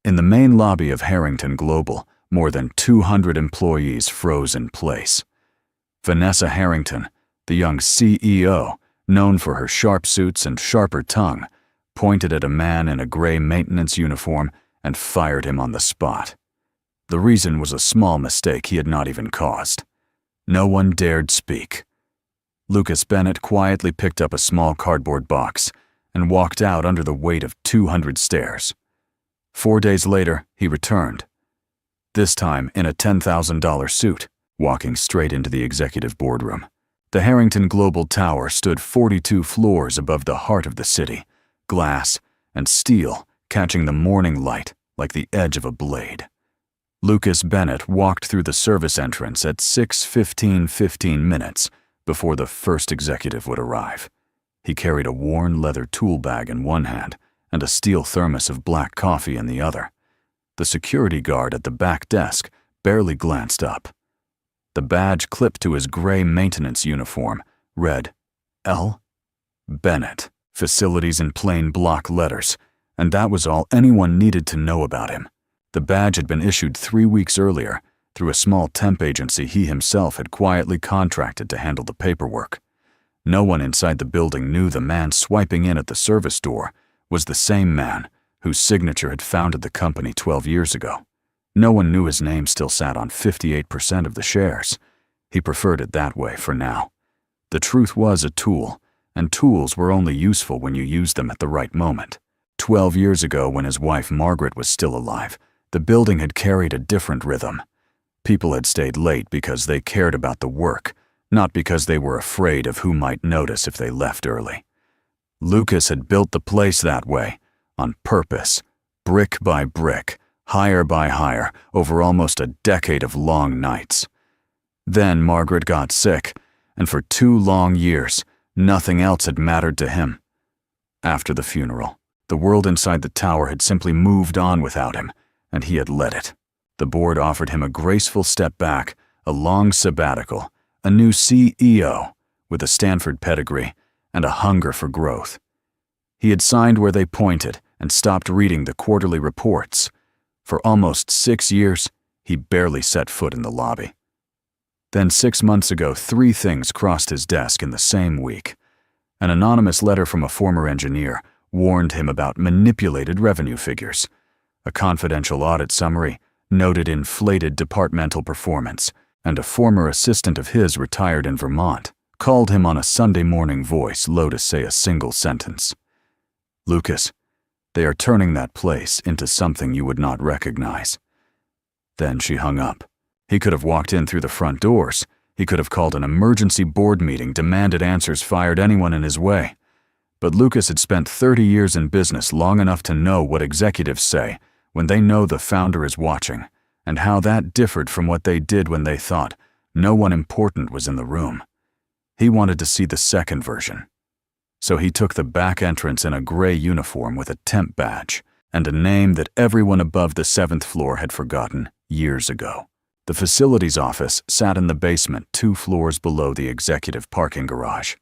In the main lobby of Harrington Global, more than 200 employees froze in place. Vanessa Harrington, the young CEO, known for her sharp suits and sharper tongue, pointed at a man in a gray maintenance uniform and fired him on the spot. The reason was a small mistake he had not even caused. No one dared speak. Lucas Bennett quietly picked up a small cardboard box and walked out under the weight of 200 stares. 4 days later, he returned, this time in a $10,000 suit, walking straight into the executive boardroom. The Harrington Global Tower stood 42 floors above the heart of the city, glass and steel catching the morning light like the edge of a blade. Lucas Bennett walked through the service entrance at 6:15 minutes before the first executive would arrive. He carried a worn leather tool bag in one hand and a steel thermos of black coffee in the other. The security guard at the back desk barely glanced up. The badge clipped to his gray maintenance uniform read, L. Bennett, facilities in plain block letters, and that was all anyone needed to know about him. The badge had been issued 3 weeks earlier through a small temp agency he himself had quietly contracted to handle the paperwork. No one inside the building knew the man swiping in at the service door was the same man whose signature had founded the company 12 years ago. No one knew his name still sat on 58% of the shares. He preferred it that way for now. The truth was a tool, and tools were only useful when you used them at the right moment. 12 years ago, when his wife Margaret was still alive, the building had carried a different rhythm. People had stayed late because they cared about the work, not because they were afraid of who might notice if they left early. Lucas had built the place that way, on purpose, brick by brick, hire by hire, over almost a decade of long nights. Then Margaret got sick, and for 2 long years, nothing else had mattered to him. After the funeral, the world inside the tower had simply moved on without him, and he had let it. The board offered him a graceful step back, a long sabbatical, a new CEO with a Stanford pedigree, and a hunger for growth. He had signed where they pointed and stopped reading the quarterly reports. For almost 6 years, he barely set foot in the lobby. Then 6 months ago, 3 things crossed his desk in the same week. An anonymous letter from a former engineer warned him about manipulated revenue figures. A confidential audit summary noted inflated departmental performance, and a former assistant of his retired in Vermont called him on a Sunday morning voice low to say a single sentence. Lucas, they are turning that place into something you would not recognize. Then she hung up. He could have walked in through the front doors. He could have called an emergency board meeting, demanded answers, fired anyone in his way. But Lucas had spent 30 years in business, long enough to know what executives say when they know the founder is watching, and how that differed from what they did when they thought no one important was in the room. He wanted to see the second version. So he took the back entrance in a gray uniform with a temp badge and a name that everyone above the 7th floor had forgotten years ago. The facilities office sat in the basement 2 floors below the executive parking garage.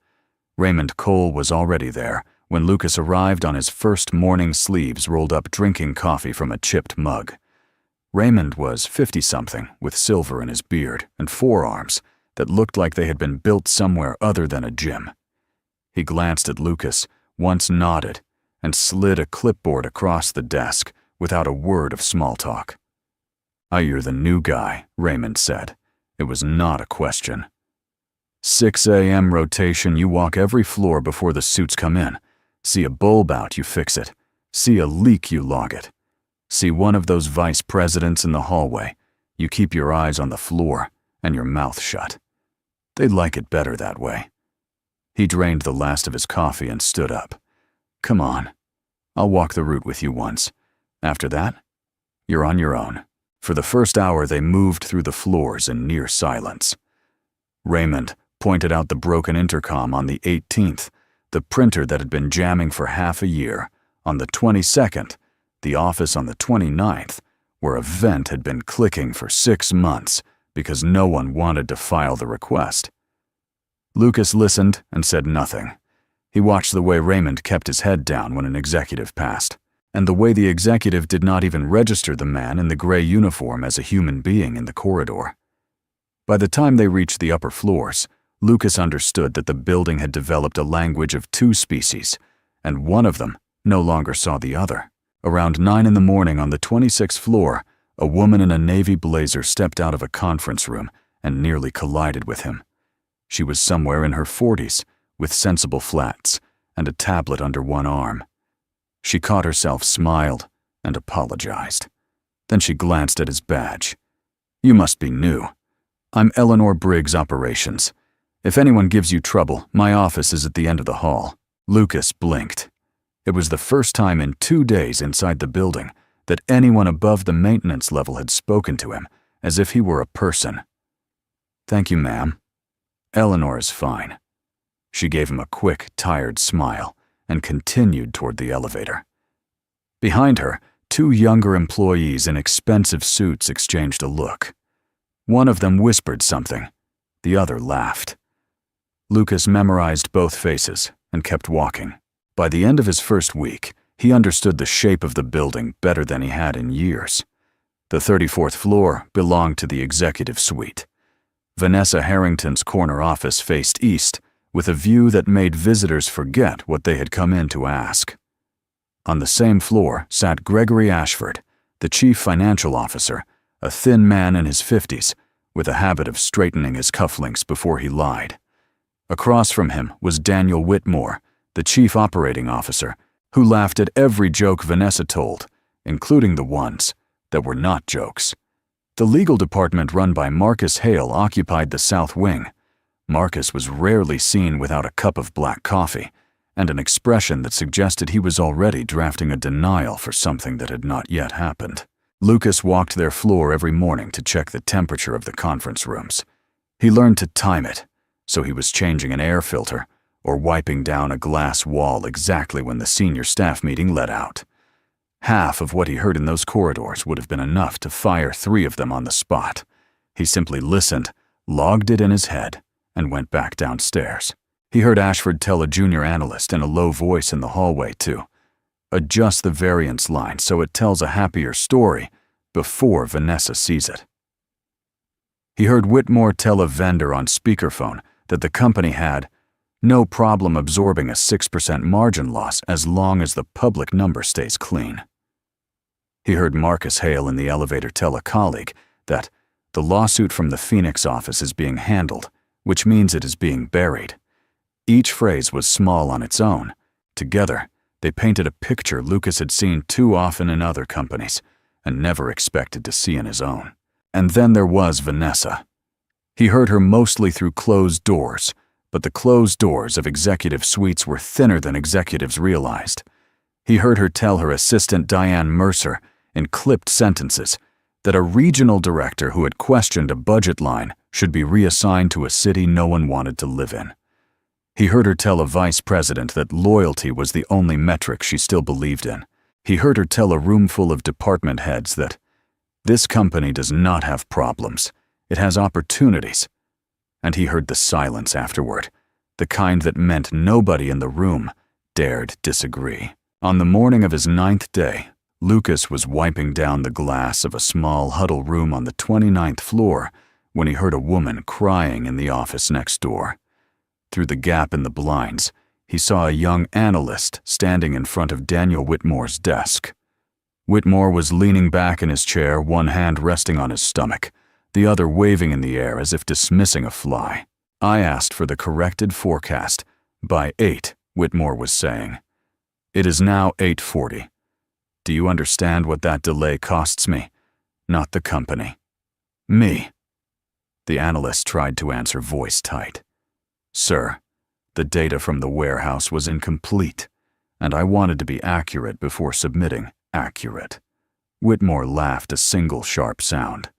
Raymond Cole was already there when Lucas arrived on his first morning sleeves rolled up drinking coffee from a chipped mug. Raymond was 50-something with silver in his beard and forearms that looked like they had been built somewhere other than a gym. He glanced at Lucas, once nodded, and slid a clipboard across the desk without a word of small talk. "You're the new guy," Raymond said. It was not a question. 6 a.m. rotation, you walk every floor before the suits come in. See a bulb out, you fix it. See a leak, you log it. See one of those vice presidents in the hallway, you keep your eyes on the floor and your mouth shut. They like it better that way. He drained the last of his coffee and stood up. "Come on. I'll walk the route with you once. After that, you're on your own." For the first hour, they moved through the floors in near silence. Raymond pointed out the broken intercom on the 18th, the printer that had been jamming for half a year, on the 22nd, the office on the 29th, where a vent had been clicking for 6 months because no one wanted to file the request. Lucas listened and said nothing. He watched the way Raymond kept his head down when an executive passed, and the way the executive did not even register the man in the gray uniform as a human being in the corridor. By the time they reached the upper floors, Lucas understood that the building had developed a language of two species, and one of them no longer saw the other. Around 9 in the morning on the 26th floor, a woman in a navy blazer stepped out of a conference room and nearly collided with him. She was somewhere in her 40s, with sensible flats and a tablet under one arm. She caught herself, smiled, and apologized. Then she glanced at his badge. "You must be new. I'm Eleanor Briggs Operations. If anyone gives you trouble, my office is at the end of the hall." Lucas blinked. It was the first time in 2 days inside the building that anyone above the maintenance level had spoken to him as if he were a person. "Thank you, ma'am." "Eleanor is fine." She gave him a quick, tired smile and continued toward the elevator. Behind her, 2 younger employees in expensive suits exchanged a look. One of them whispered something. The other laughed. Lucas memorized both faces and kept walking. By the end of his first week, he understood the shape of the building better than he had in years. The 34th floor belonged to the executive suite. Vanessa Harrington's corner office faced east, with a view that made visitors forget what they had come in to ask. On the same floor sat Gregory Ashford, the chief financial officer, a thin man in his 50s, with a habit of straightening his cufflinks before he lied. Across from him was Daniel Whitmore, the chief operating officer, who laughed at every joke Vanessa told, including the ones that were not jokes. The legal department run by Marcus Hale occupied the south wing. Marcus was rarely seen without a cup of black coffee and an expression that suggested he was already drafting a denial for something that had not yet happened. Lucas walked their floor every morning to check the temperature of the conference rooms. He learned to time it, so he was changing an air filter or wiping down a glass wall exactly when the senior staff meeting let out. Half of what he heard in those corridors would have been enough to fire 3 of them on the spot. He simply listened, logged it in his head, and went back downstairs. He heard Ashford tell a junior analyst in a low voice in the hallway to adjust the variance line so it tells a happier story before Vanessa sees it. He heard Whitmore tell a vendor on speakerphone that the company had no problem absorbing a 6% margin loss as long as the public number stays clean. He heard Marcus Hale in the elevator tell a colleague that the lawsuit from the Phoenix office is being handled, which means it is being buried. Each phrase was small on its own. Together, they painted a picture Lucas had seen too often in other companies and never expected to see in his own. And then there was Vanessa. He heard her mostly through closed doors, but the closed doors of executive suites were thinner than executives realized. He heard her tell her assistant Diane Mercer in clipped sentences that a regional director who had questioned a budget line should be reassigned to a city no one wanted to live in. He heard her tell a vice president that loyalty was the only metric she still believed in. He heard her tell a room full of department heads that this company does not have problems, it has opportunities. And he heard the silence afterward, the kind that meant nobody in the room dared disagree. On the morning of his 9th day, Lucas was wiping down the glass of a small huddle room on the 29th floor when he heard a woman crying in the office next door. Through the gap in the blinds, he saw a young analyst standing in front of Daniel Whitmore's desk. Whitmore was leaning back in his chair, one hand resting on his stomach, the other waving in the air as if dismissing a fly. "I asked for the corrected forecast by 8, Whitmore was saying. "It is now 8:40. Do you understand what that delay costs me? Not the company. Me." The analyst tried to answer, voice tight. "Sir, the data from the warehouse was incomplete, and I wanted to be accurate before submitting accurate." Whitmore laughed, a single sharp sound.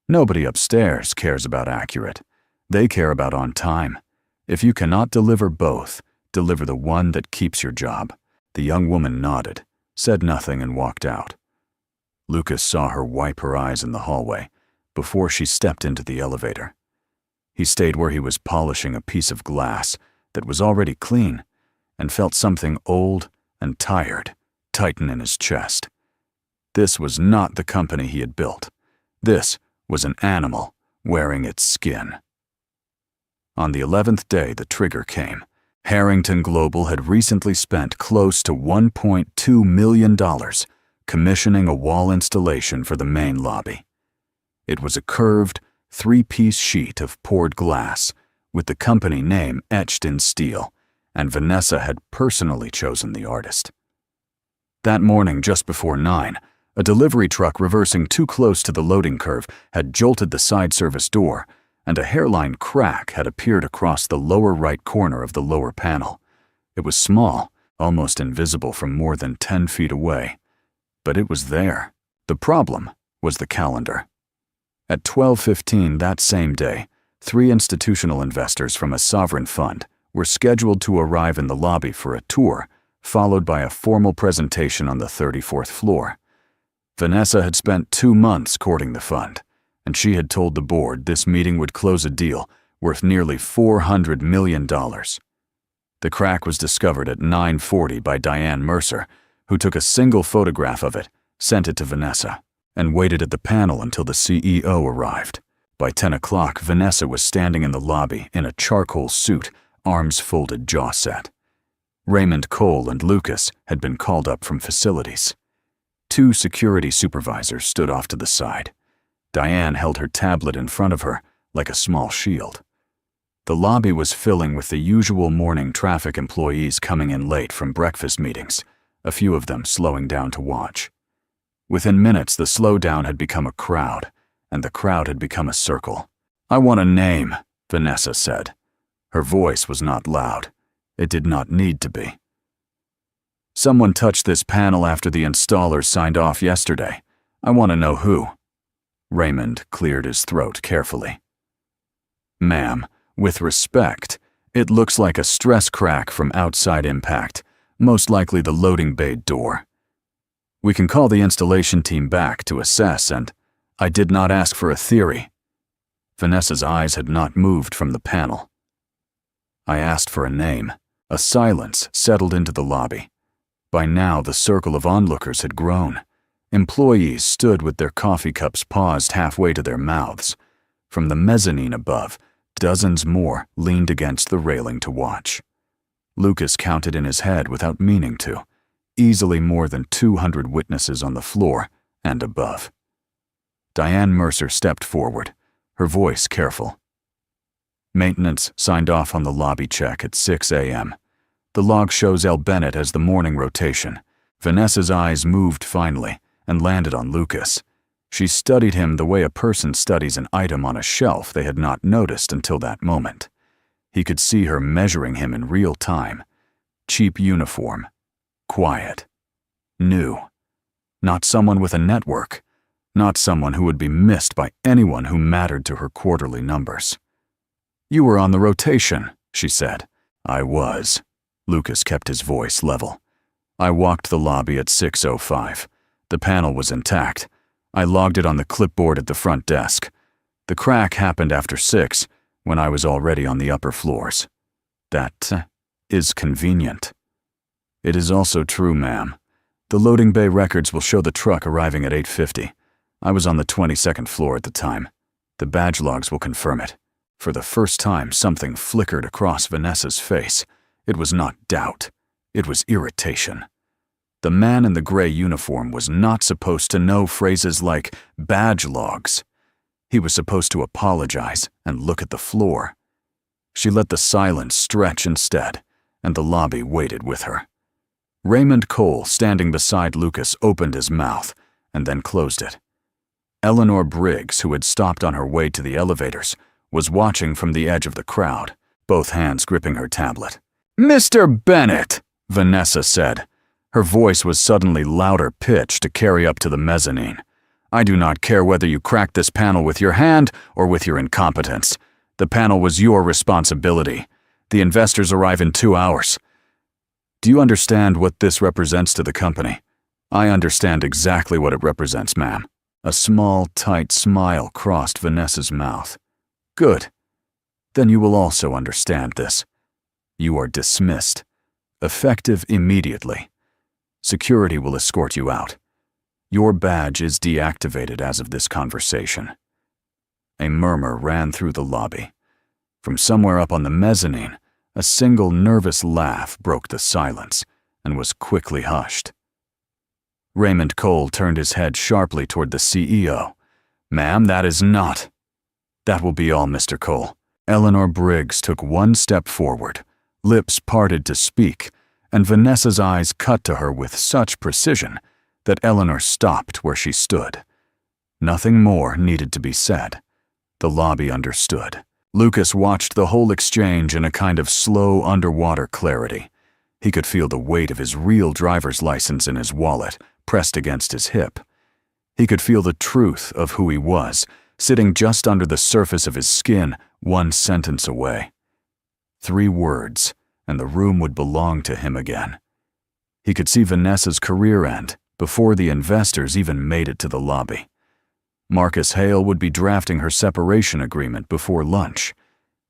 "Nobody upstairs cares about accurate. They care about on time. If you cannot deliver both, deliver the one that keeps your job." The young woman nodded, said nothing, and walked out. Lucas saw her wipe her eyes in the hallway before she stepped into the elevator. He stayed where he was polishing a piece of glass that was already clean and felt something old and tired tighten in his chest. This was not the company he had built. This was an animal wearing its skin. On the 11th day, the trigger came. Harrington Global had recently spent close to $1.2 million commissioning a wall installation for the main lobby. It was a curved, three-piece sheet of poured glass with the company name etched in steel, and Vanessa had personally chosen the artist. That morning, just before 9, a delivery truck reversing too close to the loading curve had jolted the side service door, and a hairline crack had appeared across the lower right corner of the lower panel. It was small, almost invisible from more than 10 feet away. But it was there. The problem was the calendar. At 12:15 that same day, 3 institutional investors from a sovereign fund were scheduled to arrive in the lobby for a tour, followed by a formal presentation on the 34th floor. Vanessa had spent 2 months courting the fund, and she had told the board this meeting would close a deal worth nearly $400 million. The crack was discovered at 9:40 by Diane Mercer, who took a single photograph of it, sent it to Vanessa, and waited at the panel until the CEO arrived. By 10 o'clock, Vanessa was standing in the lobby in a charcoal suit, arms folded, jaw set. Raymond, Cole, and Lucas had been called up from facilities. 2 security supervisors stood off to the side. Diane held her tablet in front of her like a small shield. The lobby was filling with the usual morning traffic employees coming in late from breakfast meetings, a few of them slowing down to watch. Within minutes, the slowdown had become a crowd, and the crowd had become a circle. "I want a name," Vanessa said. Her voice was not loud. It did not need to be. "Someone touched this panel after the installers signed off yesterday. I want to know who." Raymond cleared his throat carefully. "Ma'am, with respect, it looks like a stress crack from outside impact, most likely the loading bay door. We can call the installation team back to assess, and I did not ask for a theory." Vanessa's eyes had not moved from the panel. "I asked for a name." A silence settled into the lobby. By now, the circle of onlookers had grown. Employees stood with their coffee cups paused halfway to their mouths. From the mezzanine above, dozens more leaned against the railing to watch. Lucas counted in his head without meaning to. Easily more than 200 witnesses on the floor and above. Diane Mercer stepped forward, her voice careful. Maintenance signed off on the lobby check at 6 a.m. The log shows L. Bennett as the morning rotation. Vanessa's eyes moved finally and landed on Lucas. She studied him the way a person studies an item on a shelf they had not noticed until that moment. He could see her measuring him in real time. Cheap uniform. Quiet. New. Not someone with a network. Not someone who would be missed by anyone who mattered to her quarterly numbers. "You were on the rotation," she said. "I was." Lucas kept his voice level. "I walked the lobby at 6:05. The panel was intact. I logged it on the clipboard at the front desk. The crack happened after 6, when I was already on the upper floors. That is convenient." "It is also true, ma'am. The loading bay records will show the truck arriving at 8:50. I was on the 22nd floor at the time. The badge logs will confirm it." For the first time, something flickered across Vanessa's face. It was not doubt. It was irritation. The man in the gray uniform was not supposed to know phrases like badge logs. He was supposed to apologize and look at the floor. She let the silence stretch instead, and the lobby waited with her. Raymond Cole, standing beside Lucas, opened his mouth and then closed it. Eleanor Briggs, who had stopped on her way to the elevators, was watching from the edge of the crowd, both hands gripping her tablet. "Mr. Bennett," Vanessa said. Her voice was suddenly louder pitched to carry up to the mezzanine. "I do not care whether you cracked this panel with your hand or with your incompetence. The panel was your responsibility. The investors arrive in 2 hours. Do you understand what this represents to the company?" "I understand exactly what it represents, ma'am." A small, tight smile crossed Vanessa's mouth. "Good. Then you will also understand this. You are dismissed. Effective immediately. Security will escort you out. Your badge is deactivated as of this conversation." A murmur ran through the lobby. From somewhere up on the mezzanine, a single nervous laugh broke the silence and was quickly hushed. Raymond Cole turned his head sharply toward the CEO. "Ma'am, that is not—" "That will be all, Mr. Cole." Eleanor Briggs took one step forward, lips parted to speak, and Vanessa's eyes cut to her with such precision that Eleanor stopped where she stood. Nothing more needed to be said. The lobby understood. Lucas watched the whole exchange in a kind of slow underwater clarity. He could feel the weight of his real driver's license in his wallet, pressed against his hip. He could feel the truth of who he was, sitting just under the surface of his skin, one sentence away. 3 words, and the room would belong to him again. He could see Vanessa's career end before the investors even made it to the lobby. Marcus Hale would be drafting her separation agreement before lunch.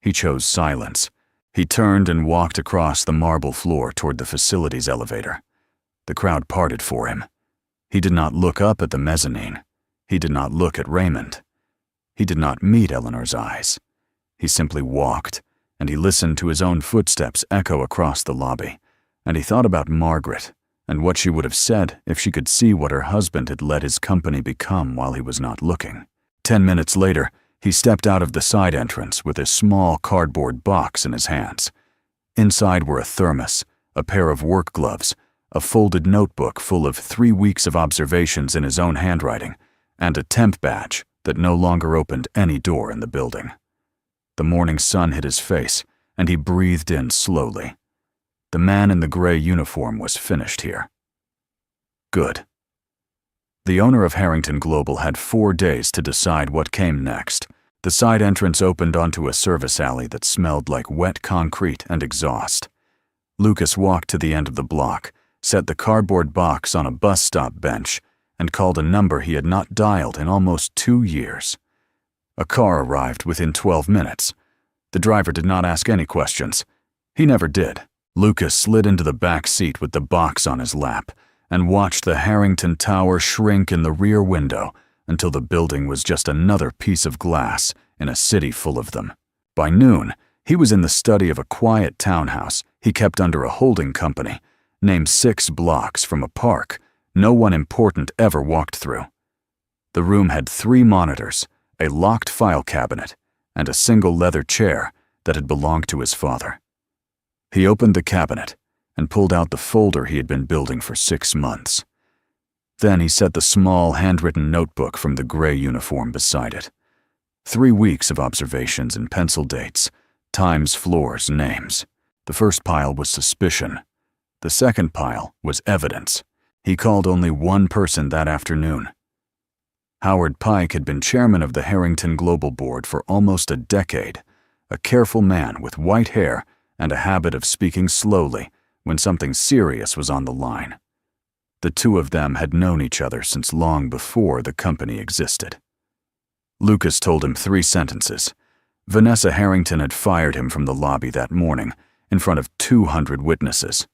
He chose silence. He turned and walked across the marble floor toward the facilities elevator. The crowd parted for him. He did not look up at the mezzanine. He did not look at Raymond. He did not meet Eleanor's eyes. He simply walked, and he listened to his own footsteps echo across the lobby, and he thought about Margaret and what she would have said if she could see what her husband had let his company become while he was not looking. 10 minutes later, he stepped out of the side entrance with a small cardboard box in his hands. Inside were a thermos, a pair of work gloves, a folded notebook full of 3 weeks of observations in his own handwriting, and a temp badge that no longer opened any door in the building. The morning sun hit his face, and he breathed in slowly. The man in the gray uniform was finished here. Good. The owner of Harrington Global had 4 days to decide what came next. The side entrance opened onto a service alley that smelled like wet concrete and exhaust. Lucas walked to the end of the block, set the cardboard box on a bus stop bench, and called a number he had not dialed in almost 2 years. A car arrived within 12 minutes. The driver did not ask any questions. He never did. Lucas slid into the back seat with the box on his lap and watched the Harrington Tower shrink in the rear window until the building was just another piece of glass in a city full of them. By noon, he was in the study of a quiet townhouse he kept under a holding company, named 6 blocks from a park no one important ever walked through. The room had 3 monitors, a locked file cabinet, and a single leather chair that had belonged to his father. He opened the cabinet and pulled out the folder he had been building for 6 months. Then he set the small handwritten notebook from the gray uniform beside it. 3 weeks of observations and pencil dates, times, floors, names. The first pile was suspicion. The second pile was evidence. He called only one person that afternoon. Howard Pike had been chairman of the Harrington Global Board for almost a decade, a careful man with white hair and a habit of speaking slowly when something serious was on the line. The 2 of them had known each other since long before the company existed. Lucas told him 3 sentences. Vanessa Harrington had fired him from the lobby that morning in front of 200 witnesses.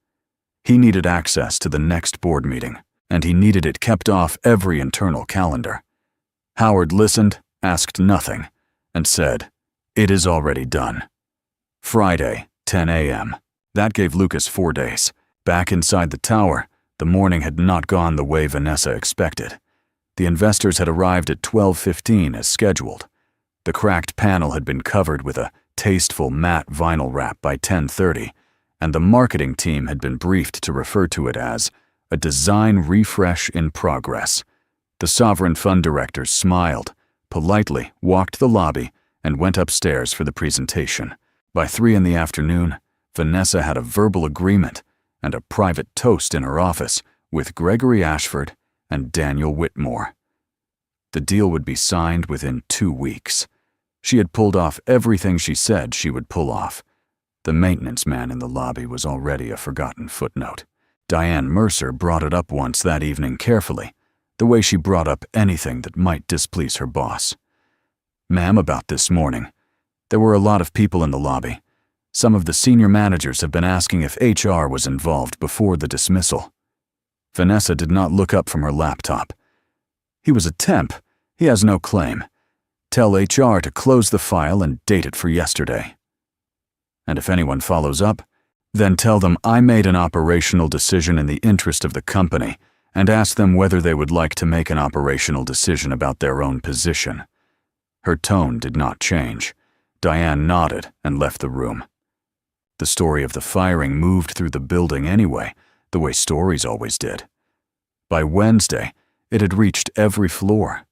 He needed access to the next board meeting, and he needed it kept off every internal calendar. Howard listened, asked nothing, and said, "It is already done." Friday, 10 a.m. That gave Lucas 4 days. Back inside the tower, the morning had not gone the way Vanessa expected. The investors had arrived at 12:15 as scheduled. The cracked panel had been covered with a tasteful matte vinyl wrap by 10:30, and the marketing team had been briefed to refer to it as a design refresh in progress. The sovereign fund directors smiled, politely walked the lobby, and went upstairs for the presentation. By 3 in the afternoon, Vanessa had a verbal agreement and a private toast in her office with Gregory Ashford and Daniel Whitmore. The deal would be signed within 2 weeks. She had pulled off everything she said she would pull off. The maintenance man in the lobby was already a forgotten footnote. Diane Mercer brought it up once that evening carefully, the way she brought up anything that might displease her boss. "Ma'am, about this morning. There were a lot of people in the lobby. Some of the senior managers have been asking if HR was involved before the dismissal." Vanessa did not look up from her laptop. He was a temp. He has no claim. Tell HR to close the file and date it for yesterday. And if anyone follows up, then tell them I made an operational decision in the interest of the company and ask them whether they would like to make an operational decision about their own position. Her tone did not change. Diane nodded and left the room. The story of the firing moved through the building anyway, the way stories always did. By Wednesday, it had reached every floor.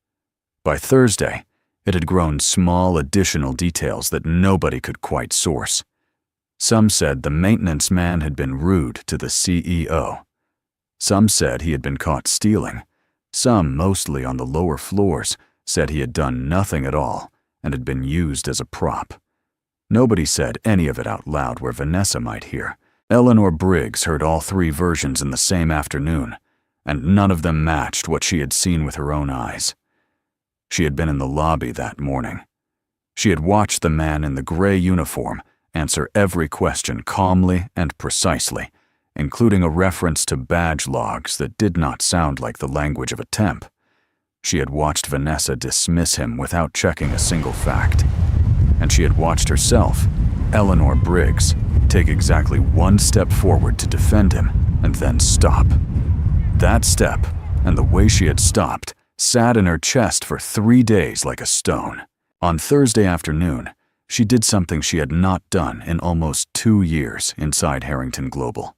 By Thursday, it had grown small additional details that nobody could quite source. Some said the maintenance man had been rude to the CEO. Some said he had been caught stealing. Some, mostly on the lower floors, said he had done nothing at all and had been used as a prop. Nobody said any of it out loud where Vanessa might hear. Eleanor Briggs heard all three versions in the same afternoon, and none of them matched what she had seen with her own eyes. She had been in the lobby that morning. She had watched the man in the gray uniform answer every question calmly and precisely, including a reference to badge logs that did not sound like the language of a temp. She had watched Vanessa dismiss him without checking a single fact. And she had watched herself, Eleanor Briggs, take exactly one step forward to defend him and then stop. That step, and the way she had stopped, sat in her chest for 3 days like a stone. On Thursday afternoon, she did something she had not done in almost 2 years inside Harrington Global.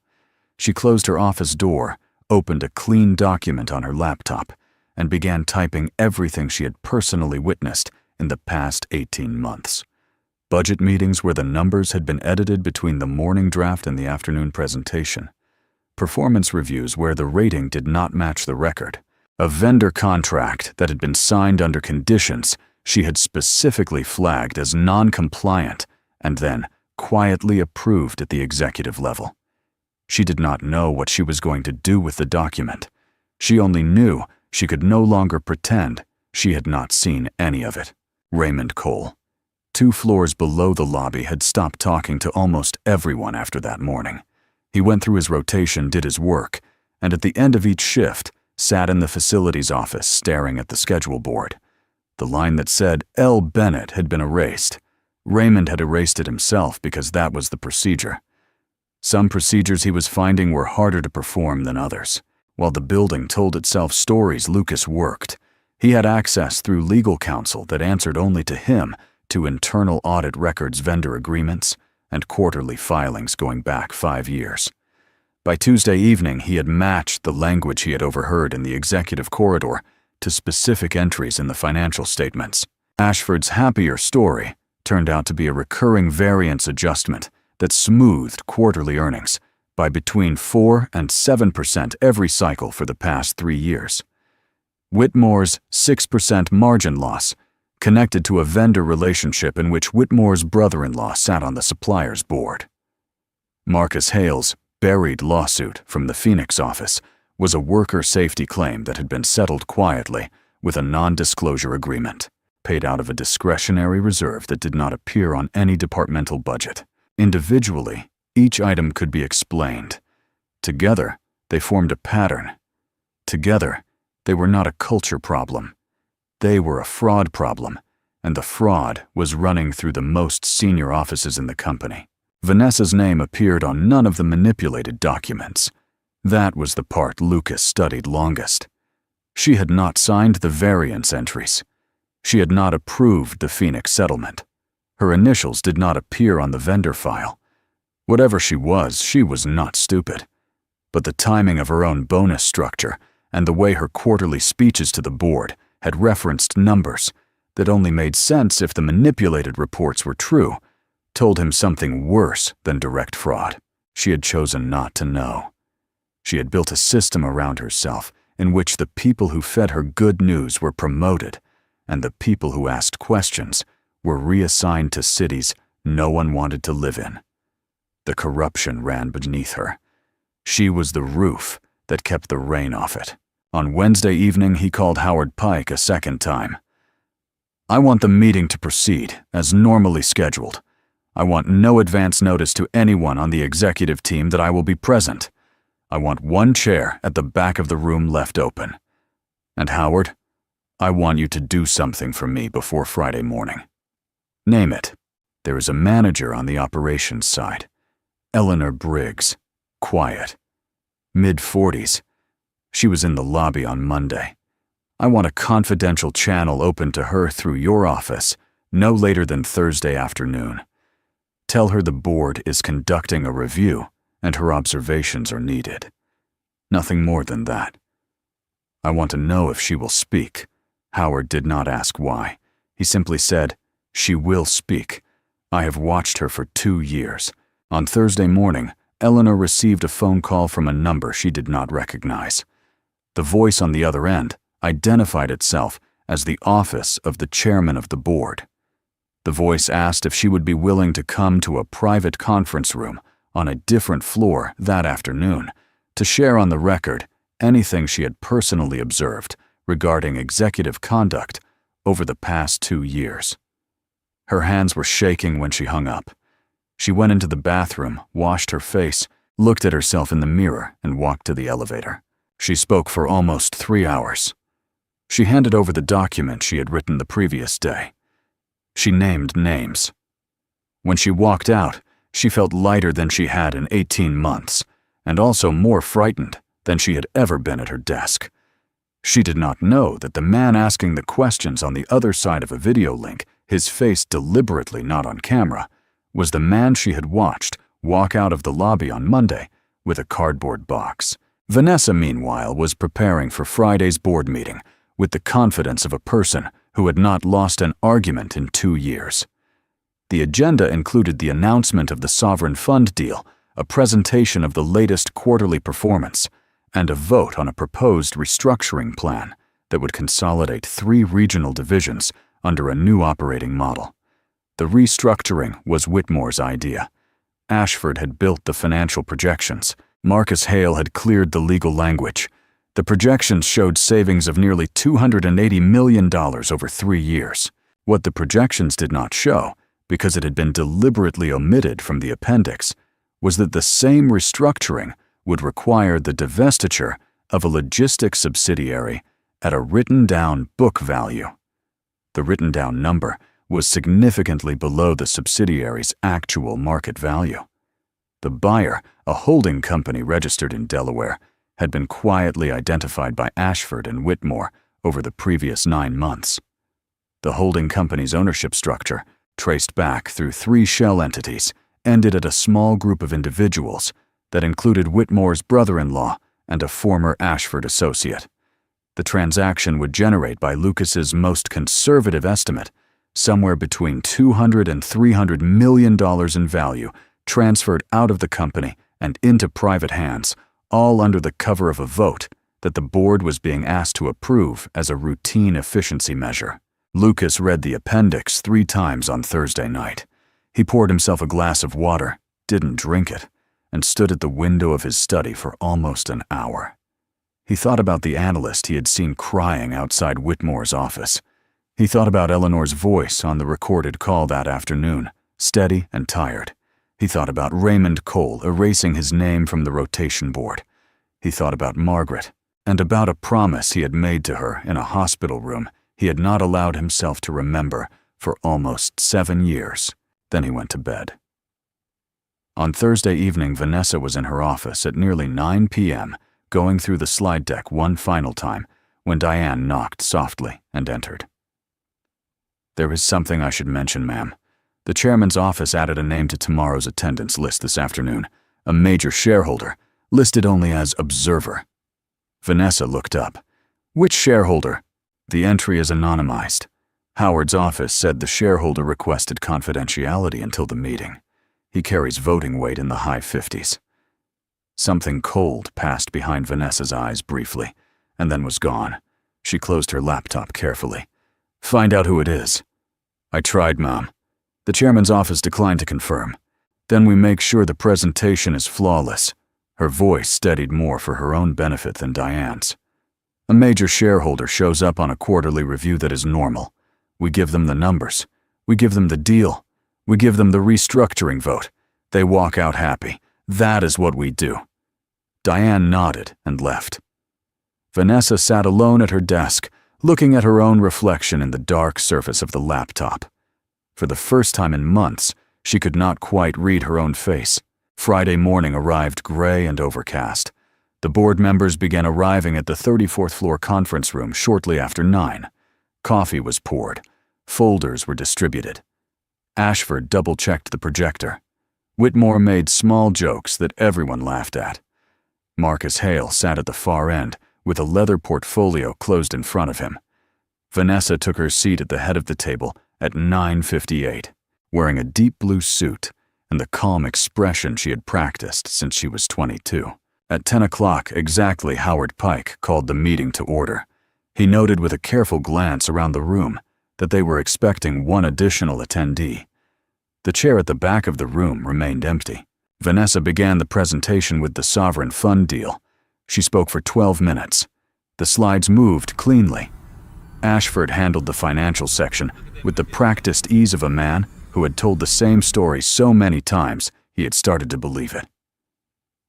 She closed her office door, opened a clean document on her laptop, and began typing everything she had personally witnessed in the past 18 months. Budget meetings where the numbers had been edited between the morning draft and the afternoon presentation. Performance reviews where the rating did not match the record. A vendor contract that had been signed under conditions she had specifically flagged as non-compliant and then quietly approved at the executive level. She did not know what she was going to do with the document. She only knew she could no longer pretend she had not seen any of it. Raymond Cole, 2 floors below the lobby, had stopped talking to almost everyone after that morning. He went through his rotation, did his work, and at the end of each shift, sat in the facilities office staring at the schedule board. The line that said L. Bennett had been erased. Raymond had erased it himself because that was the procedure. Some procedures he was finding were harder to perform than others. While the building told itself stories Lucas worked, he had access through legal counsel that answered only to him to internal audit records, vendor agreements, and quarterly filings going back 5 years. By Tuesday evening, he had matched the language he had overheard in the executive corridor to specific entries in the financial statements. Ashford's happier story turned out to be a recurring variance adjustment that smoothed quarterly earnings by between 4 and 7% every cycle for the past 3 years. Whitmore's 6% margin loss connected to a vendor relationship in which Whitmore's brother-in-law sat on the supplier's board. Marcus Hale's buried lawsuit from the Phoenix office was a worker safety claim that had been settled quietly with a non-disclosure agreement, paid out of a discretionary reserve that did not appear on any departmental budget. Individually, each item could be explained. Together, they formed a pattern. Together, they were not a culture problem. They were a fraud problem, and the fraud was running through the most senior offices in the company. Vanessa's name appeared on none of the manipulated documents. That was the part Lucas studied longest. She had not signed the variance entries. She had not approved the Phoenix settlement. Her initials did not appear on the vendor file. Whatever she was not stupid. But the timing of her own bonus structure and the way her quarterly speeches to the board had referenced numbers that only made sense if the manipulated reports were true, told him something worse than direct fraud. She had chosen not to know. She had built a system around herself in which the people who fed her good news were promoted, and the people who asked questions were reassigned to cities no one wanted to live in. The corruption ran beneath her. She was the roof that kept the rain off it. On Wednesday evening, he called Howard Pike a second time. "I want the meeting to proceed as normally scheduled. I want no advance notice to anyone on the executive team that I will be present. I want one chair at the back of the room left open. And Howard, I want you to do something for me before Friday morning. Name it. There is a manager on the operations side. Eleanor Briggs. Quiet. Mid-40s. She was in the lobby on Monday. I want a confidential channel open to her through your office, no later than Thursday afternoon. Tell her the board is conducting a review and her observations are needed. Nothing more than that. I want to know if she will speak. Howard did not ask why. He simply said, "She will speak. I have watched her for 2 years." On Thursday morning, Eleanor received a phone call from a number she did not recognize. The voice on the other end identified itself as the office of the chairman of the board. The voice asked if she would be willing to come to a private conference room on a different floor that afternoon to share on the record anything she had personally observed regarding executive conduct over the past 2 years. Her hands were shaking when she hung up. She went into the bathroom, washed her face, looked at herself in the mirror, and walked to the elevator. She spoke for almost 3 hours. She handed over the document she had written the previous day. She named names. When she walked out, she felt lighter than she had in 18 months, and also more frightened than she had ever been at her desk. She did not know that the man asking the questions on the other side of a video link, his face deliberately not on camera, was the man she had watched walk out of the lobby on Monday with a cardboard box. Vanessa, meanwhile, was preparing for Friday's board meeting with the confidence of a person who had not lost an argument in 2 years. The agenda included the announcement of the sovereign fund deal, a presentation of the latest quarterly performance, and a vote on a proposed restructuring plan that would consolidate 3 regional divisions under a new operating model. The restructuring was Whitmore's idea. Ashford had built the financial projections. Marcus Hale had cleared the legal language. The projections showed savings of nearly $280 million over 3 years. What the projections did not show, because it had been deliberately omitted from the appendix, was that the same restructuring would require the divestiture of a logistics subsidiary at a written-down book value. The written-down number was significantly below the subsidiary's actual market value. The buyer, a holding company registered in Delaware, had been quietly identified by Ashford and Whitmore over the previous 9 months. The holding company's ownership structure, traced back through 3 shell entities, ended at a small group of individuals that included Whitmore's brother-in-law and a former Ashford associate. The transaction would generate, by Lucas's most conservative estimate, somewhere between $200 and $300 million in value transferred out of the company and into private hands, all under the cover of a vote that the board was being asked to approve as a routine efficiency measure. Lucas read the appendix 3 times on Thursday night. He poured himself a glass of water, didn't drink it, and stood at the window of his study for almost an hour. He thought about the analyst he had seen crying outside Whitmore's office. He thought about Eleanor's voice on the recorded call that afternoon, steady and tired. He thought about Raymond Cole erasing his name from the rotation board. He thought about Margaret, and about a promise he had made to her in a hospital room he had not allowed himself to remember for almost 7 years. Then he went to bed. On Thursday evening, Vanessa was in her office at nearly 9 p.m., going through the slide deck one final time, when Diane knocked softly and entered. "There is something I should mention, ma'am. The chairman's office added a name to tomorrow's attendance list this afternoon, a major shareholder, listed only as observer." Vanessa looked up. "Which shareholder?" "The entry is anonymized. Howard's office said the shareholder requested confidentiality until the meeting. He carries voting weight in the high 50s. Something cold passed behind Vanessa's eyes briefly, and then was gone. She closed her laptop carefully. "Find out who it is." "I tried, Mom. The chairman's office declined to confirm. Then we make sure the presentation is flawless." Her voice steadied more for her own benefit than Diane's. "A major shareholder shows up on a quarterly review that is normal. We give them the numbers. We give them the deal. We give them the restructuring vote. They walk out happy. That is what we do." Diane nodded and left. Vanessa sat alone at her desk, looking at her own reflection in the dark surface of the laptop. For the first time in months, she could not quite read her own face. Friday morning arrived gray and overcast. The board members began arriving at the 34th floor conference room shortly after 9. Coffee was poured. Folders were distributed. Ashford double-checked the projector. Whitmore made small jokes that everyone laughed at. Marcus Hale sat at the far end, with a leather portfolio closed in front of him. Vanessa took her seat at the head of the table at 9:58, wearing a deep blue suit and the calm expression she had practiced since she was 22. At 10 o'clock exactly, Howard Pike called the meeting to order. He noted with a careful glance around the room that they were expecting one additional attendee. The chair at the back of the room remained empty. Vanessa began the presentation with the sovereign fund deal. She spoke for 12 minutes. The slides moved cleanly. Ashford handled the financial section with the practiced ease of a man who had told the same story so many times he had started to believe it.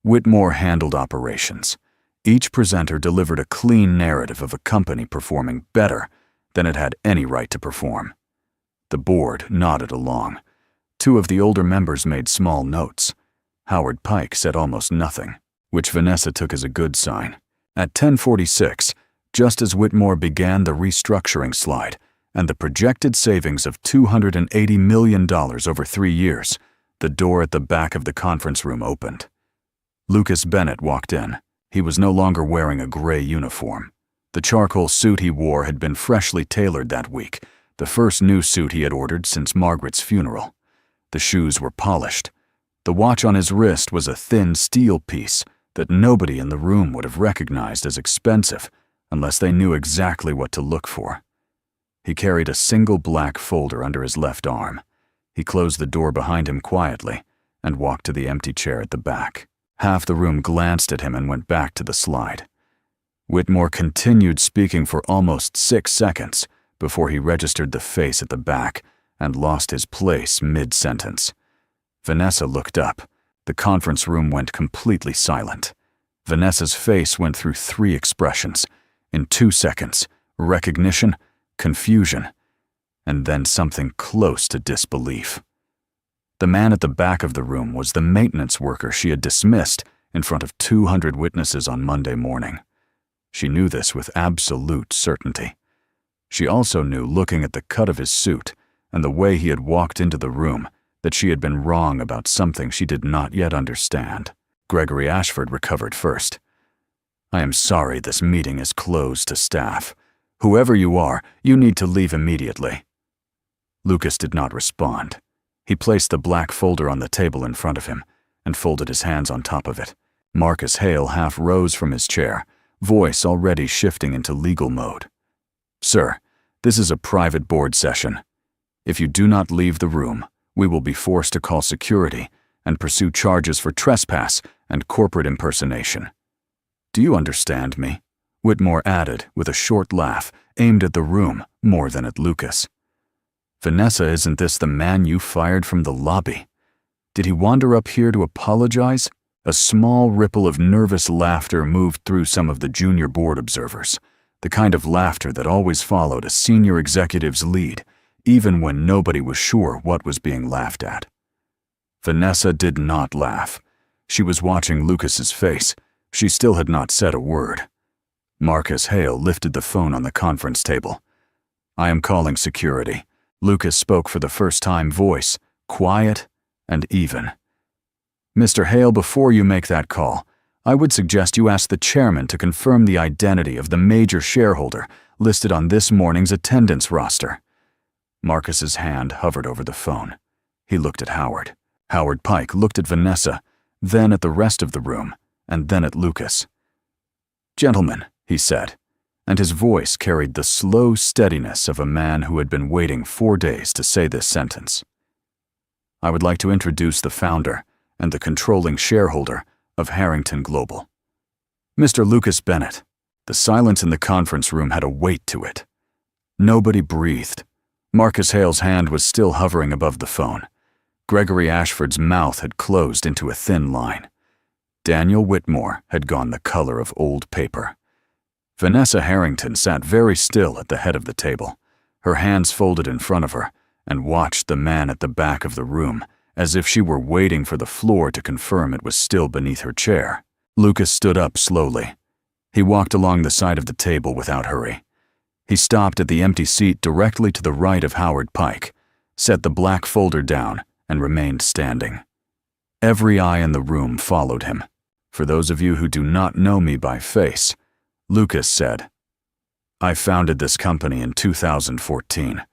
Whitmore handled operations. Each presenter delivered a clean narrative of a company performing better than it had any right to perform. The board nodded along. 2 of the older members made small notes. Howard Pike said almost nothing, which Vanessa took as a good sign. At 10:46, just as Whitmore began the restructuring slide and the projected savings of $280 million over 3 years, the door at the back of the conference room opened. Lucas Bennett walked in. He was no longer wearing a gray uniform. The charcoal suit he wore had been freshly tailored that week, the first new suit he had ordered since Margaret's funeral. The shoes were polished. The watch on his wrist was a thin steel piece that nobody in the room would have recognized as expensive unless they knew exactly what to look for. He carried a single black folder under his left arm. He closed the door behind him quietly and walked to the empty chair at the back. Half the room glanced at him and went back to the slide. Whitmore continued speaking for almost 6 seconds before he registered the face at the back and lost his place mid-sentence. Vanessa looked up. The conference room went completely silent. Vanessa's face went through 3 expressions. In 2 seconds, recognition, confusion, and then something close to disbelief. The man at the back of the room was the maintenance worker she had dismissed in front of 200 witnesses on Monday morning. She knew this with absolute certainty. She also knew, looking at the cut of his suit and the way he had walked into the room, that she had been wrong about something she did not yet understand. Gregory Ashford recovered first. "I am sorry this meeting is closed to staff. Whoever you are, you need to leave immediately." Lucas did not respond. He placed the black folder on the table in front of him and folded his hands on top of it. Marcus Hale half rose from his chair, voice already shifting into legal mode. "Sir, this is a private board session. If you do not leave the room, we will be forced to call security and pursue charges for trespass and corporate impersonation. Do you understand me?" Whitmore added with a short laugh aimed at the room more than at Lucas. "Vanessa, isn't this the man you fired from the lobby? Did he wander up here to apologize?" A small ripple of nervous laughter moved through some of the junior board observers, the kind of laughter that always followed a senior executive's lead, even when nobody was sure what was being laughed at. Vanessa did not laugh. She was watching Lucas's face. She still had not said a word. Marcus Hale lifted the phone on the conference table. "I am calling security." Lucas spoke for the first time, voice quiet and even. "Mr. Hale, before you make that call, I would suggest you ask the chairman to confirm the identity of the major shareholder listed on this morning's attendance roster." Marcus's hand hovered over the phone. He looked at Howard. Howard Pike looked at Vanessa, then at the rest of the room, and then at Lucas. "Gentlemen," he said, and his voice carried the slow steadiness of a man who had been waiting 4 days to say this sentence. "I would like to introduce the founder and the controlling shareholder of Harrington Global, Mr. Lucas Bennett." The silence in the conference room had a weight to it. Nobody breathed. Marcus Hale's hand was still hovering above the phone. Gregory Ashford's mouth had closed into a thin line. Daniel Whitmore had gone the color of old paper. Vanessa Harrington sat very still at the head of the table, her hands folded in front of her, and watched the man at the back of the room as if she were waiting for the floor to confirm it was still beneath her chair. Lucas stood up slowly. He walked along the side of the table without hurry. He stopped at the empty seat directly to the right of Howard Pike, set the black folder down, and remained standing. Every eye in the room followed him. For those of you who do not know me by face, Lucas said, "I founded this company in 2014.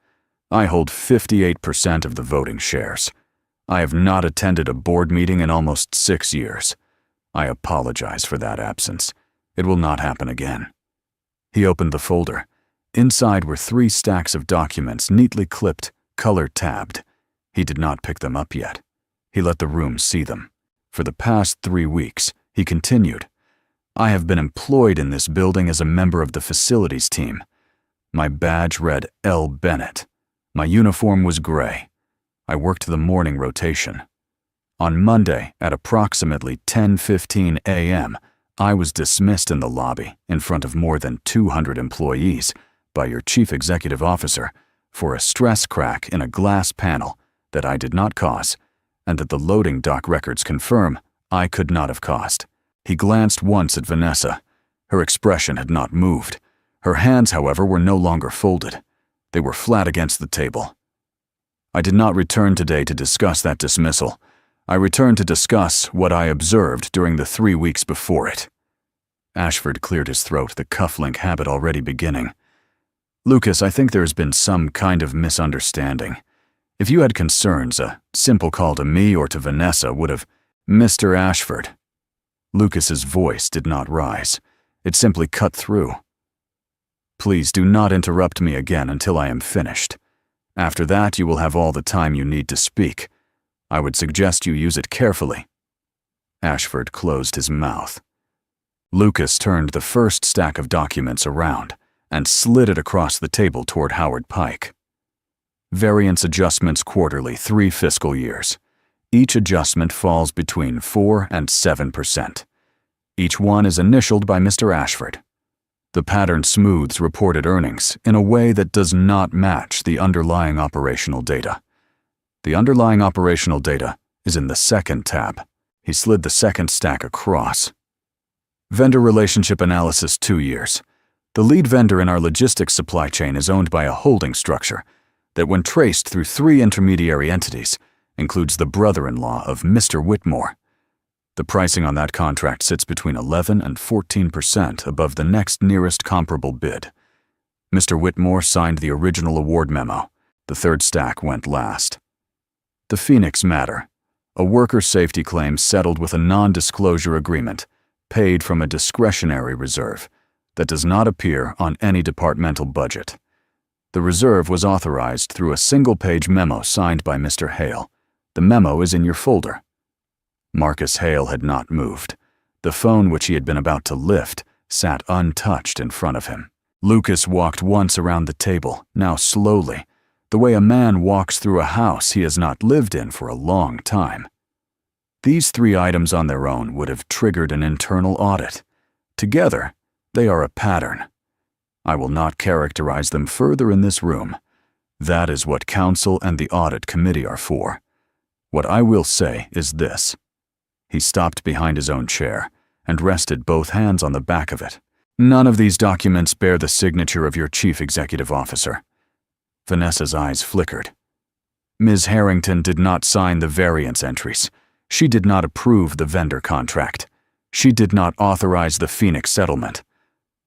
I hold 58% of the voting shares. I have not attended a board meeting in almost 6 years. I apologize for that absence. It will not happen again." He opened the folder. Inside were 3 stacks of documents neatly clipped, color-tabbed. He did not pick them up yet. He let the room see them. For the past 3 weeks, he continued, "I have been employed in this building as a member of the facilities team. My badge read L. Bennett. My uniform was gray. I worked the morning rotation. On Monday, at approximately 10:15 a.m., I was dismissed in the lobby in front of more than 200 employees by your chief executive officer for a stress crack in a glass panel that I did not cause and that the loading dock records confirm I could not have caused." He glanced once at Vanessa. Her expression had not moved. Her hands, however, were no longer folded. They were flat against the table. "I did not return today to discuss that dismissal. I returned to discuss what I observed during the 3 weeks before it." Ashford cleared his throat, the cufflink habit already beginning. "Lucas, I think there has been some kind of misunderstanding. If you had concerns, a simple call to me or to Vanessa would have—" "Mr. Ashford." Lucas's voice did not rise. It simply cut through. "Please do not interrupt me again until I am finished. After that, you will have all the time you need to speak. I would suggest you use it carefully." Ashford closed his mouth. Lucas turned the first stack of documents around and slid it across the table toward Howard Pike. "Variance adjustments quarterly, 3 fiscal years. Each adjustment falls between 4 and 7%. Each one is initialed by Mr. Ashford. The pattern smooths reported earnings in a way that does not match the underlying operational data. The underlying operational data is in the second tab." He slid the second stack across. "Vendor relationship analysis, 2 years. The lead vendor in our logistics supply chain is owned by a holding structure that, when traced through 3 intermediary entities, includes the brother-in-law of Mr. Whitmore. The pricing on that contract sits between 11 and 14% above the next nearest comparable bid. Mr. Whitmore signed the original award memo. The third stack went last. The Phoenix matter. A worker safety claim settled with a non-disclosure agreement, paid from a discretionary reserve that does not appear on any departmental budget. The reserve was authorized through a single-page memo signed by Mr. Hale. The memo is in your folder." Marcus Hale had not moved. The phone which he had been about to lift sat untouched in front of him. Lucas walked once around the table, now slowly, the way a man walks through a house he has not lived in for a long time. These 3 items on their own would have triggered an internal audit. Together, they are a pattern. I will not characterize them further in this room. That is what counsel and the audit committee are for. What I will say is this." He stopped behind his own chair and rested both hands on the back of it. "None of these documents bear the signature of your chief executive officer." Vanessa's eyes flickered. "Ms. Harrington did not sign the variance entries. She did not approve the vendor contract. She did not authorize the Phoenix settlement.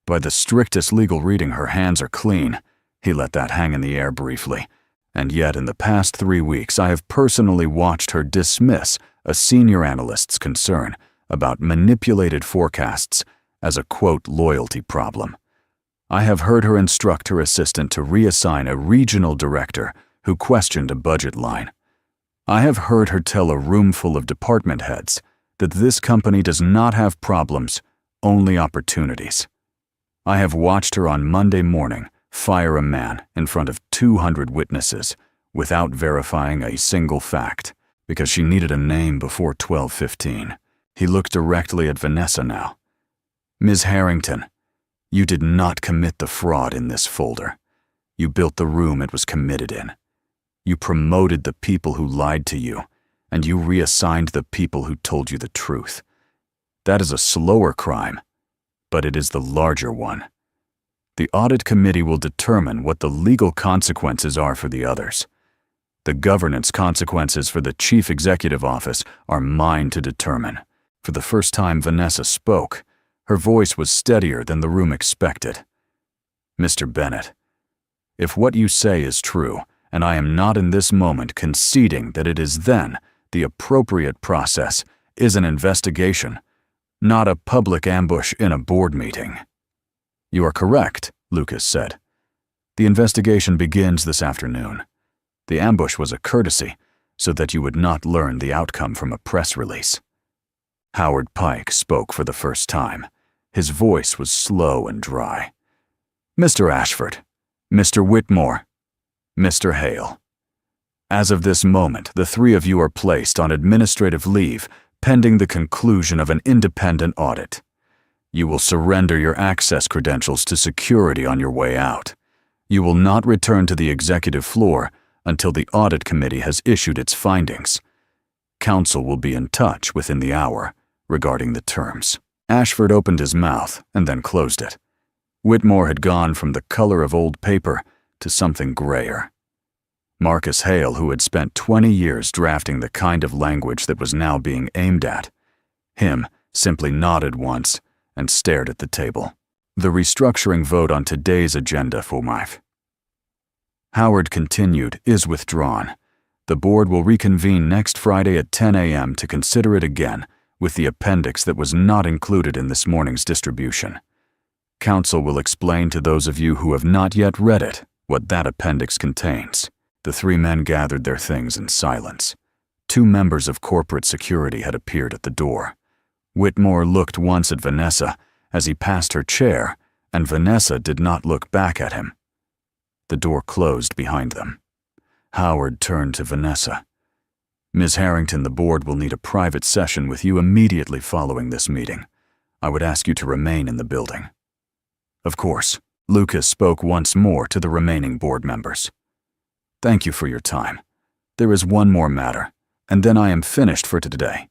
By the strictest legal reading, her hands are clean." He let that hang in the air briefly. "And yet in the past 3 weeks, I have personally watched her dismiss a senior analyst's concern about manipulated forecasts as a, quote, loyalty problem. I have heard her instruct her assistant to reassign a regional director who questioned a budget line. I have heard her tell a room full of department heads that this company does not have problems, only opportunities. I have watched her on Monday morning fire a man in front of 200 witnesses without verifying a single fact because she needed a name before 12:15. He looked directly at Vanessa now. Ms. Harrington, you did not commit the fraud in this folder. You built the room it was committed in. You promoted the people who lied to you, and you reassigned the people who told you the truth. That is a slower crime, but it is the larger one. The audit committee will determine what the legal consequences are for the others. The governance consequences for the chief executive office are mine to determine. For the first time Vanessa spoke. Her voice was steadier than the room expected. Mr. Bennett, if what you say is true, and I am not in this moment conceding that it is then, the appropriate process is an investigation, not a public ambush in a board meeting. You are correct, Lucas said. The investigation begins this afternoon. The ambush was a courtesy, so that you would not learn the outcome from a press release. Howard Pike spoke for the first time. His voice was slow and dry. Mr. Ashford, Mr. Whitmore, Mr. Hale. As of this moment, the three of you are placed on administrative leave pending the conclusion of an independent audit. You will surrender your access credentials to security on your way out. You will not return to the executive floor until the audit committee has issued its findings. Counsel will be in touch within the hour regarding the terms. Ashford opened his mouth and then closed it. Whitmore had gone from the color of old paper to something grayer. Marcus Hale, who had spent 20 years drafting the kind of language that was now being aimed at, him simply nodded once and stared at the table. The restructuring vote on today's agenda for Mife. Howard continued, is withdrawn. The board will reconvene next Friday at 10 a.m. to consider it again with the appendix that was not included in this morning's distribution. Counsel will explain to those of you who have not yet read it what that appendix contains. The three men gathered their things in silence. Two members of corporate security had appeared at the door. Whitmore looked once at Vanessa as he passed her chair, and Vanessa did not look back at him. The door closed behind them. Howard turned to Vanessa. Ms. Harrington, the board will need a private session with you immediately following this meeting. I would ask you to remain in the building. Of course, Lucas spoke once more to the remaining board members. Thank you for your time. There is one more matter, and then I am finished for today.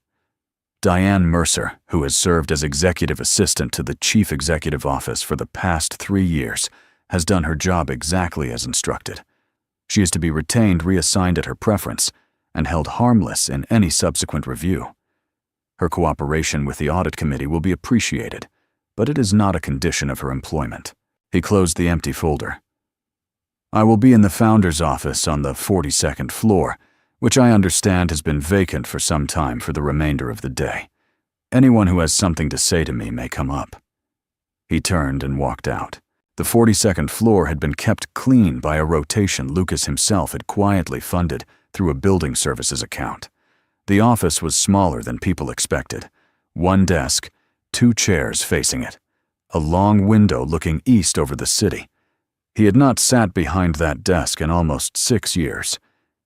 Diane Mercer, who has served as executive assistant to the chief executive office for the past 3 years, has done her job exactly as instructed. She is to be retained, reassigned at her preference, and held harmless in any subsequent review. Her cooperation with the audit committee will be appreciated, but it is not a condition of her employment. He closed the empty folder. I will be in the founder's office on the 42nd floor, which I understand has been vacant for some time for the remainder of the day. Anyone who has something to say to me may come up. He turned and walked out. The 42nd floor had been kept clean by a rotation Lucas himself had quietly funded through a building services account. The office was smaller than people expected. One desk, 2 chairs facing it, a long window looking east over the city. He had not sat behind that desk in almost 6 years.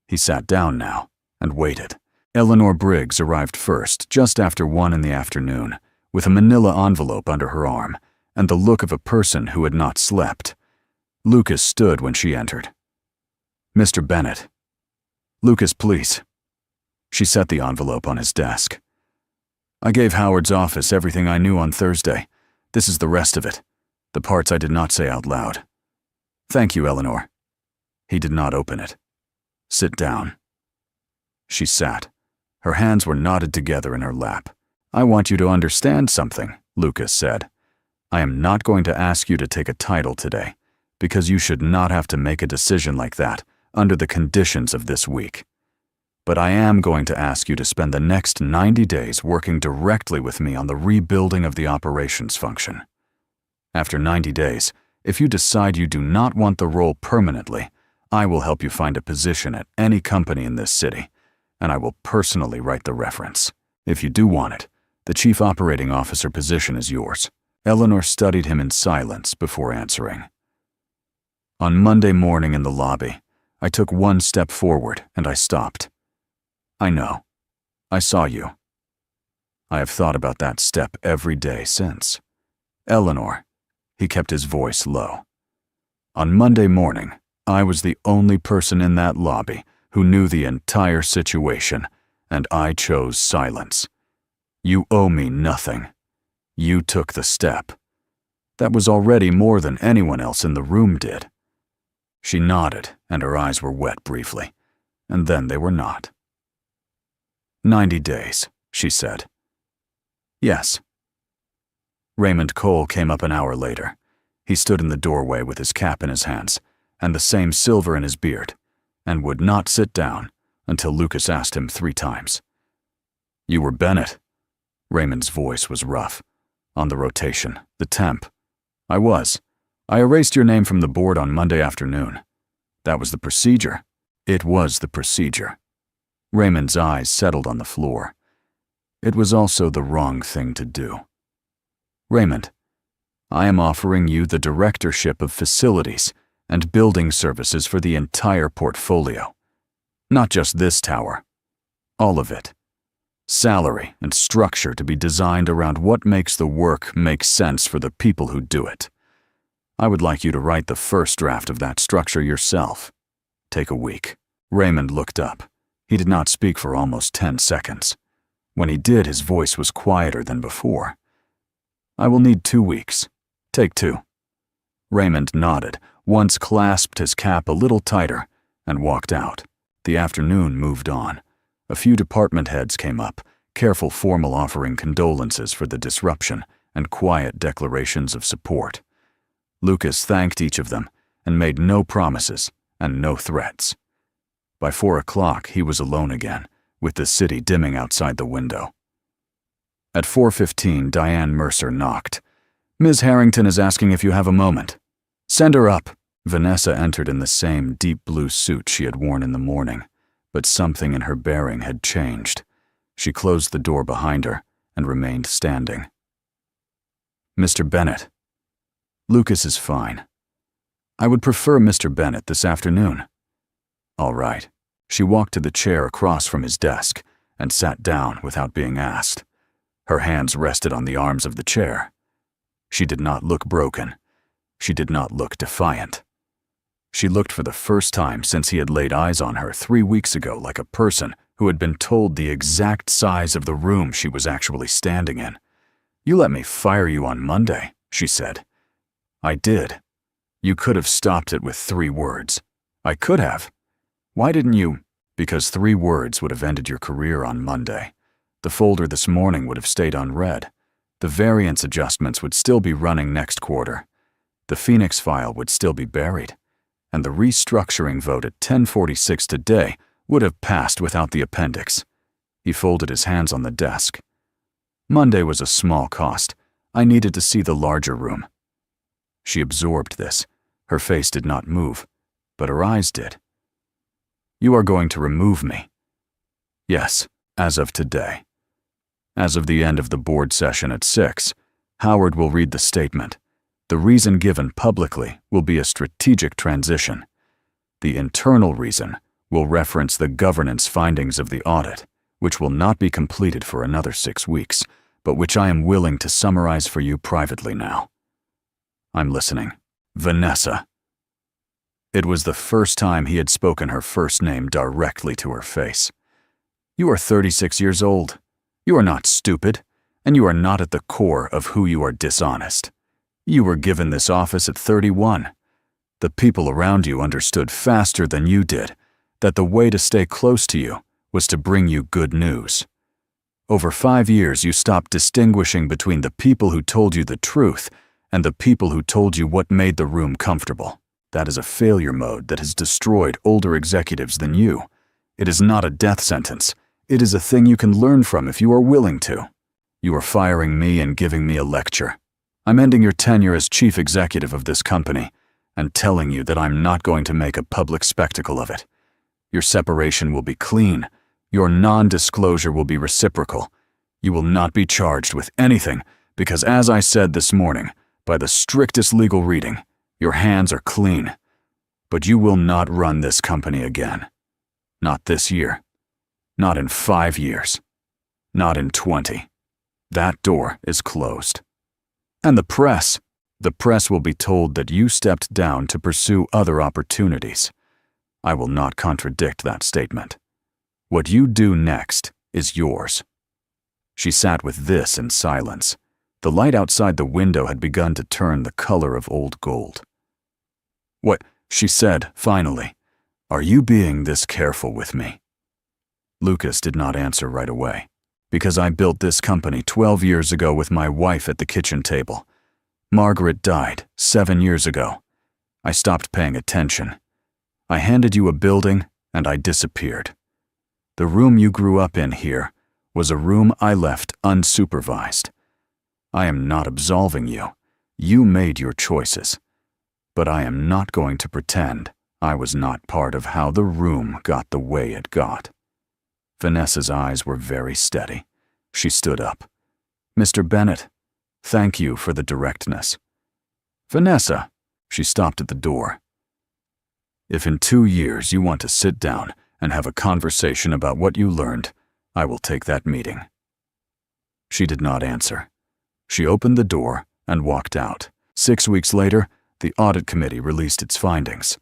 He sat down now and waited. Eleanor Briggs arrived first, just after 1 in the afternoon, with a manila envelope under her arm and the look of a person who had not slept. Lucas stood when she entered. Mr. Bennett. Lucas, please. She set the envelope on his desk. I gave Howard's office everything I knew on Thursday. This is the rest of it, the parts I did not say out loud. Thank you, Eleanor. He did not open it. Sit down. She sat. Her hands were knotted together in her lap. I want you to understand something, Lucas said. I am not going to ask you to take a title today, because you should not have to make a decision like that under the conditions of this week. But I am going to ask you to spend the next 90 days working directly with me on the rebuilding of the operations function. After 90 days, if you decide you do not want the role permanently, I will help you find a position at any company in this city, and I will personally write the reference. If you do want it, the chief operating officer position is yours. Eleanor studied him in silence before answering. On Monday morning in the lobby, I took 1 step forward and I stopped. I know. I saw you. I have thought about that step every day since. Eleanor, he kept his voice low. On Monday morning, I was the only person in that lobby who knew the entire situation, and I chose silence. You owe me nothing. You took the step. That was already more than anyone else in the room did. She nodded, and her eyes were wet briefly, and then they were not. 90 days, she said. Yes. Raymond Cole came up an hour later. He stood in the doorway with his cap in his hands and the same silver in his beard, and would not sit down until Lucas asked him 3 times. You were Bennett. Raymond's voice was rough. On the rotation, the temp. I was. I erased your name from the board on Monday afternoon. That was the procedure. It was the procedure. Raymond's eyes settled on the floor. It was also the wrong thing to do. Raymond, I am offering you the directorship of facilities and building services for the entire portfolio. Not just this tower. All of it. Salary and structure to be designed around what makes the work make sense for the people who do it. I would like you to write the first draft of that structure yourself. Take a week. Raymond looked up. He did not speak for almost 10 seconds. When he did, his voice was quieter than before. I will need 2 weeks. Take 2. Raymond nodded, once clasped his cap a little tighter, and walked out. The afternoon moved on. A few department heads came up, careful formal offering condolences for the disruption and quiet declarations of support. Lucas thanked each of them and made no promises and no threats. By 4 o'clock, he was alone again, with the city dimming outside the window. At 4:15, Diane Mercer knocked. Ms. Harrington is asking if you have a moment. Send her up. Vanessa entered in the same deep blue suit she had worn in the morning, but something in her bearing had changed. She closed the door behind her and remained standing. Mr. Bennett. Lucas is fine. I would prefer Mr. Bennett this afternoon. All right. She walked to the chair across from his desk and sat down without being asked. Her hands rested on the arms of the chair. She did not look broken. She did not look defiant. She looked for the first time since he had laid eyes on her 3 weeks ago like a person who had been told the exact size of the room she was actually standing in. You let me fire you on Monday, she said. I did. You could have stopped it with 3 words. I could have. Why didn't you? Because 3 words would have ended your career on Monday. The folder this morning would have stayed unread. The variance adjustments would still be running next quarter. The Phoenix file would still be buried. And the restructuring vote at 10:46 today would have passed without the appendix. He folded his hands on the desk. Monday was a small cost. I needed to see the larger room. She absorbed this. Her face did not move, but her eyes did. You are going to remove me. Yes, as of today. As of the end of the board session at 6, Howard will read the statement. The reason given publicly will be a strategic transition. The internal reason will reference the governance findings of the audit, which will not be completed for another 6 weeks, but which I am willing to summarize for you privately now. I'm listening. Vanessa. It was the first time he had spoken her first name directly to her face. You are 36 years old. You are not stupid, and you are not at the core of who you are dishonest. You were given this office at 31. The people around you understood faster than you did that the way to stay close to you was to bring you good news. Over 5 years, you stopped distinguishing between the people who told you the truth and the people who told you what made the room comfortable. That is a failure mode that has destroyed older executives than you. It is not a death sentence. It is a thing you can learn from if you are willing to. You are firing me and giving me a lecture. I'm ending your tenure as chief executive of this company and telling you that I'm not going to make a public spectacle of it. Your separation will be clean. Your non-disclosure will be reciprocal. You will not be charged with anything because, as I said this morning, by the strictest legal reading, your hands are clean. But you will not run this company again. Not this year. Not in 5 years. Not in 20. That door is closed. And the press will be told that you stepped down to pursue other opportunities. I will not contradict that statement. What you do next is yours." She sat with this in silence. The light outside the window had begun to turn the color of old gold. "What?" she said, finally. "Are you being this careful with me?" Lucas did not answer right away. "Because I built this company 12 years ago with my wife at the kitchen table. Margaret died 7 years ago. I stopped paying attention. I handed you a building, and I disappeared. The room you grew up in here was a room I left unsupervised. I am not absolving you. You made your choices. But I am not going to pretend I was not part of how the room got the way it got." Vanessa's eyes were very steady. She stood up. "Mr. Bennett, thank you for the directness." "Vanessa," she stopped at the door. "If in 2 years you want to sit down and have a conversation about what you learned, I will take that meeting." She did not answer. She opened the door and walked out. 6 weeks later, the audit committee released its findings.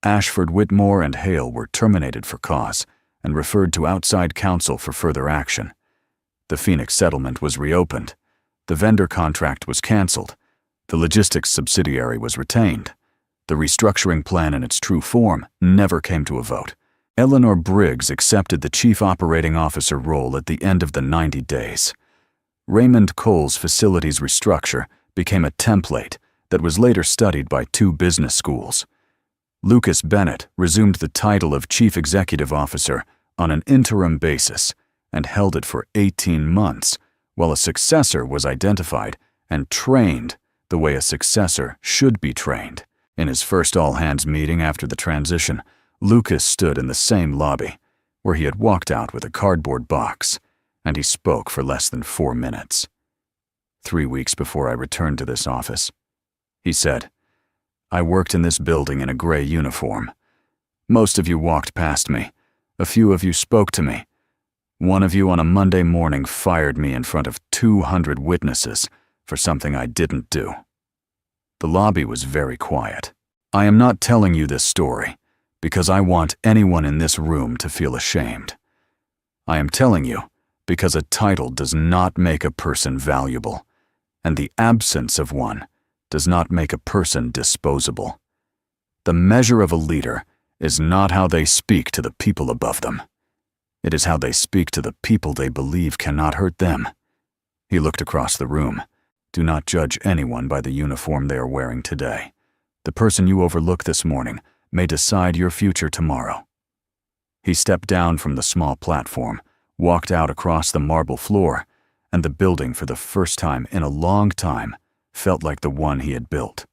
Ashford, Whitmore, and Hale were terminated for cause and referred to outside counsel for further action. The Phoenix settlement was reopened. The vendor contract was canceled. The logistics subsidiary was retained. The restructuring plan in its true form never came to a vote. Eleanor Briggs accepted the chief operating officer role at the end of the 90 days. Raymond Cole's facilities restructure became a template that was later studied by 2 business schools. Lucas Bennett resumed the title of Chief Executive Officer on an interim basis and held it for 18 months, while a successor was identified and trained the way a successor should be trained. In his first all-hands meeting after the transition, Lucas stood in the same lobby, where he had walked out with a cardboard box, and he spoke for less than 4 minutes. 3 weeks before I returned to this office, he said, "I worked in this building in a gray uniform. Most of you walked past me. A few of you spoke to me. One of you on a Monday morning fired me in front of 200 witnesses for something I didn't do." The lobby was very quiet. I am not telling you this story because I want anyone in this room to feel ashamed. I am telling you because a title does not make a person valuable, and the absence of one does not make a person disposable. The measure of a leader is not how they speak to the people above them. It is how they speak to the people they believe cannot hurt them. He looked across the room. Do not judge anyone by the uniform they are wearing today. The person you overlook this morning may decide your future tomorrow. He stepped down from the small platform, walked out across the marble floor, and the building for the first time in a long time felt like the one he had built.